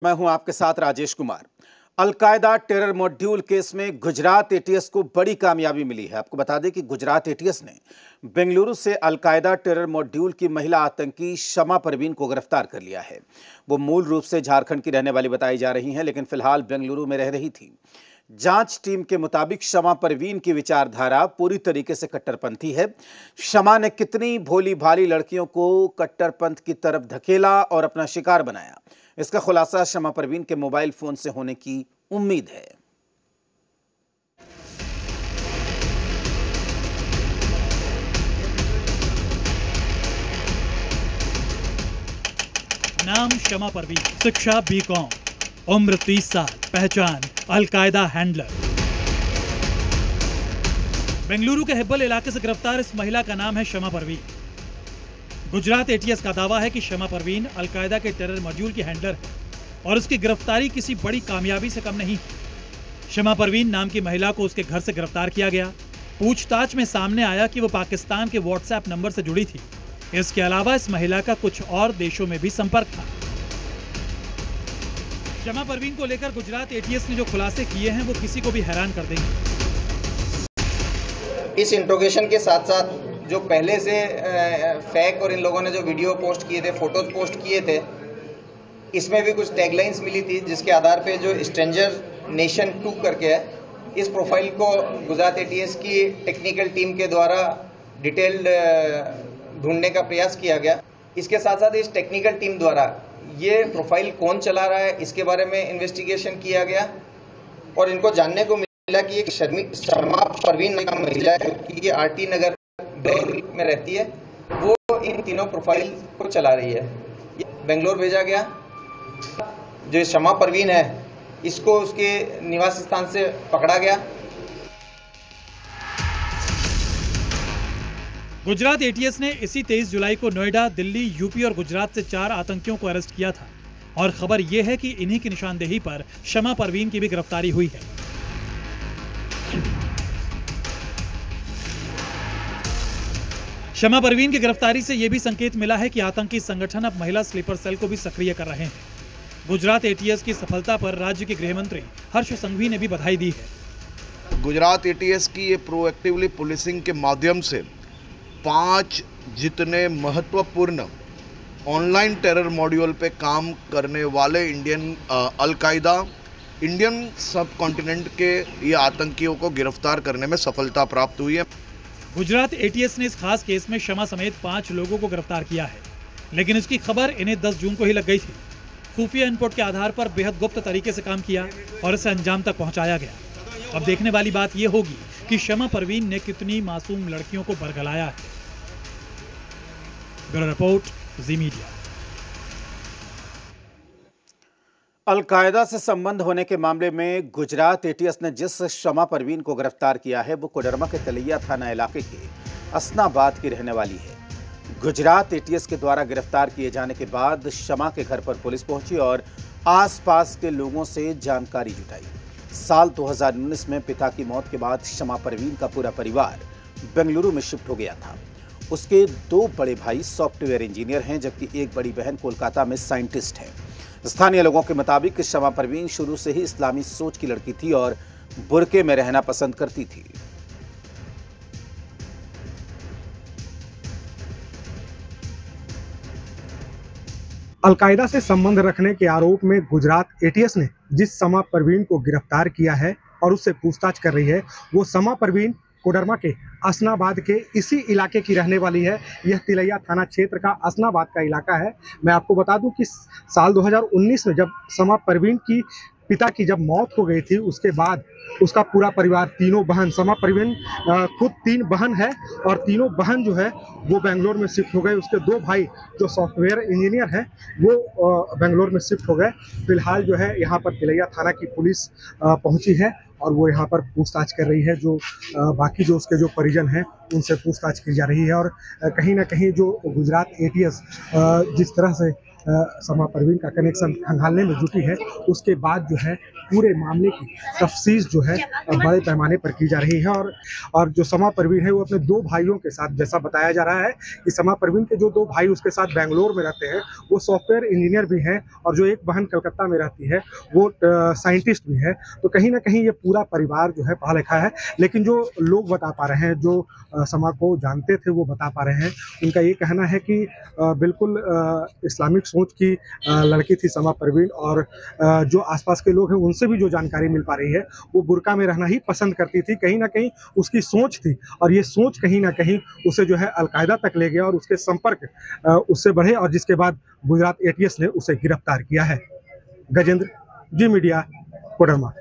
मैं हूं आपके साथ Rajesh Kumar. Al Qaeda terror module case में गुजरात एटीएस को बड़ी कामयाबी मिली है। आपको बता दें कि गुजरात एटीएस ने बेंगलुरु से अलकायदा टेरर मॉड्यूल की महिला आतंकी शमा परवीन को गिरफ्तार कर लिया है। वो मूल रूप से झारखंड की रहने वाली बताई जा रही हैं, लेकिन फिलहाल बेंगलुरु में रह रही थी। जांच टीम के मुताबिक शमा परवीन की विचारधारा पूरी तरीके से कट्टरपंथी है। शमा ने कितनी भोली भाली लड़कियों को कट्टरपंथ की तरफ धकेला और अपना शिकार बनाया, इसका खुलासा शमा परवीन के मोबाइल फोन से होने की उम्मीद है। नाम शमा परवीन, शिक्षा बीकॉम, उम्र 30 साल, पहचान अलकायदा हैंडलर। बेंगलुरु के हिब्बल इलाके से गिरफ्तार इस महिला का नाम है शमा परवीन। गुजरात एटीएस का दावा है कि शमा परवीन अलकायदा के टेरर मॉड्यूल की हैंडलर है और उसकी गिरफ्तारी किसी बड़ी कामयाबी से कम नहीं। शमा परवीन नाम की महिला को उसके घर से गिरफ्तार किया गया। पूछताछ में सामने आया कि वो पाकिस्तान के व्हाट्सएप नंबर से जुड़ी थी। इसके अलावा इस महिला का कुछ और देशों में भी संपर्क था। शमा परवीन को लेकर गुजरात एटीएस ने जो खुलासे किए हैं वो किसी को भी हैरान कर देंगे। इस इंट्रोगेशन के साथ साथ जो पहले से फेक और इन लोगों ने जो वीडियो पोस्ट किए थे, फोटोज पोस्ट किए थे, इसमें भी कुछ टैगलाइंस मिली थी जिसके आधार पे जो स्ट्रेंजर नेशन 2 करके है, इस प्रोफाइल को गुजरात एटीएस की टेक्निकल टीम के द्वारा डिटेल्ड ढूंढने का प्रयास किया गया। इसके साथ साथ इस टेक्निकल टीम द्वारा ये प्रोफाइल कौन चला रहा है इसके बारे में इन्वेस्टिगेशन किया गया और इनको जानने को मिला कि एक शमा परवीन का महिला है कि ये आरटी नगर में रहती है, वो इन तीनों प्रोफाइल को चला रही है। बेंगलोर भेजा गया। जो शमा परवीन है इसको उसके निवास स्थान से पकड़ा गया। गुजरात एटीएस ने इसी 23 जुलाई को नोएडा, दिल्ली, यूपी और गुजरात से 4 आतंकियों को अरेस्ट किया था और खबर यह है कि इन्हीं की निशानदेही पर शमा परवीन की भी गिरफ्तारी हुई है। शमा परवीन की गिरफ्तारी से यह भी संकेत मिला है कि आतंकी संगठन अब महिला स्लीपर सेल को भी सक्रिय कर रहे हैं। गुजरात एटीएस की सफलता पर राज्य के गृह मंत्री हर्ष संघवी ने भी बधाई दी है। गुजरात एटीएस की ये प्रोएक्टिवली पुलिसिंग के माध्यम से 5 जितने महत्वपूर्ण ऑनलाइन टेरर मॉड्यूल पे काम करने वाले अलकायदा इंडियन सब कॉन्टिनेंट के ये आतंकियों को गिरफ्तार करने में सफलता प्राप्त हुई है। गुजरात एटीएस ने इस खास केस में शमा समेत 5 लोगों को गिरफ्तार किया है, लेकिन इसकी खबर इन्हें 10 जून को ही लग गई थी। खुफिया इनपुट के आधार पर बेहद गुप्त तरीके से काम किया और इसे अंजाम तक पहुंचाया गया। अब देखने वाली बात यह होगी कि शमा परवीन ने कितनी मासूम लड़कियों को बरगलाया है। ब्यूरो रिपोर्ट, जी मीडिया। अलकायदा से संबंध होने के मामले में गुजरात एटीएस ने जिस शमा परवीन को गिरफ्तार किया है वो कोडरमा के तलैया थाना इलाके के असनाबाद की रहने वाली है। गुजरात एटीएस के द्वारा गिरफ्तार किए जाने के बाद शमा के घर पर पुलिस पहुंची और आसपास के लोगों से जानकारी जुटाई। साल 2019 में पिता की मौत के बाद शमा परवीन का पूरा परिवार बेंगलुरु में शिफ्ट हो गया था। उसके 2 बड़े भाई सॉफ्टवेयर इंजीनियर हैं, जबकि एक बड़ी बहन कोलकाता में साइंटिस्ट है। स्थानीय लोगों के मुताबिक शमा परवीन शुरू से ही इस्लामी सोच की लड़की थी और बुर्के में रहना पसंद करती थी। अलकायदा से संबंध रखने के आरोप में गुजरात एटीएस ने जिस शमा परवीन को गिरफ्तार किया है और उससे पूछताछ कर रही है, वो शमा परवीन कोडरमा के असनाबाद के इसी इलाके की रहने वाली है। यह तिलैया थाना क्षेत्र का असनाबाद का इलाका है। मैं आपको बता दूं कि साल 2019 में जब शमा परवीन की पिता की जब मौत हो गई थी, उसके बाद उसका पूरा परिवार, तीनों बहन, शमा परवीन खुद 3 बहन है और तीनों बहन जो है वो बेंगलोर में शिफ्ट हो गए। उसके 2 भाई जो सॉफ्टवेयर इंजीनियर हैं वो बेंगलोर में शिफ्ट हो गए। फिलहाल जो है यहाँ पर तिलैया थाना की पुलिस पहुँची है और वो यहाँ पर पूछताछ कर रही है। जो बाकी जो उसके जो परिजन हैं उनसे पूछताछ की जा रही है और कहीं ना कहीं जो गुजरात एटीएस जिस तरह से समा परवीन का कनेक्शन खंगालने में जुटी है, उसके बाद जो है पूरे मामले की तफ्तीश जो है बड़े पैमाने पर की जा रही है। और जो समा परवीन है वो अपने 2 भाइयों के साथ, जैसा बताया जा रहा है कि समा परवीन के जो 2 भाई उसके साथ बेंगलोर में रहते हैं, वो सॉफ्टवेयर इंजीनियर भी हैं, और जो एक बहन कलकत्ता में रहती है वो साइंटिस्ट भी है। तो कहीं ना कहीं ये पूरा परिवार जो है पढ़ा लिखा है। लेकिन जो लोग बता पा रहे हैं, जो समा को जानते थे वो बता पा रहे हैं, उनका ये कहना है कि बिल्कुल इस्लामिक सोच की लड़की थी समा परवीन, और जो आसपास के लोग हैं उनसे भी जो जानकारी मिल पा रही है वो बुर्का में रहना ही पसंद करती थी। कहीं ना कहीं उसकी सोच थी, और ये सोच कहीं ना कहीं उसे जो है अलकायदा तक ले गया और उसके संपर्क उससे बढ़े, और जिसके बाद गुजरात एटीएस ने उसे गिरफ्तार किया है। गजेंद्र, जी मीडिया, कोडरमा।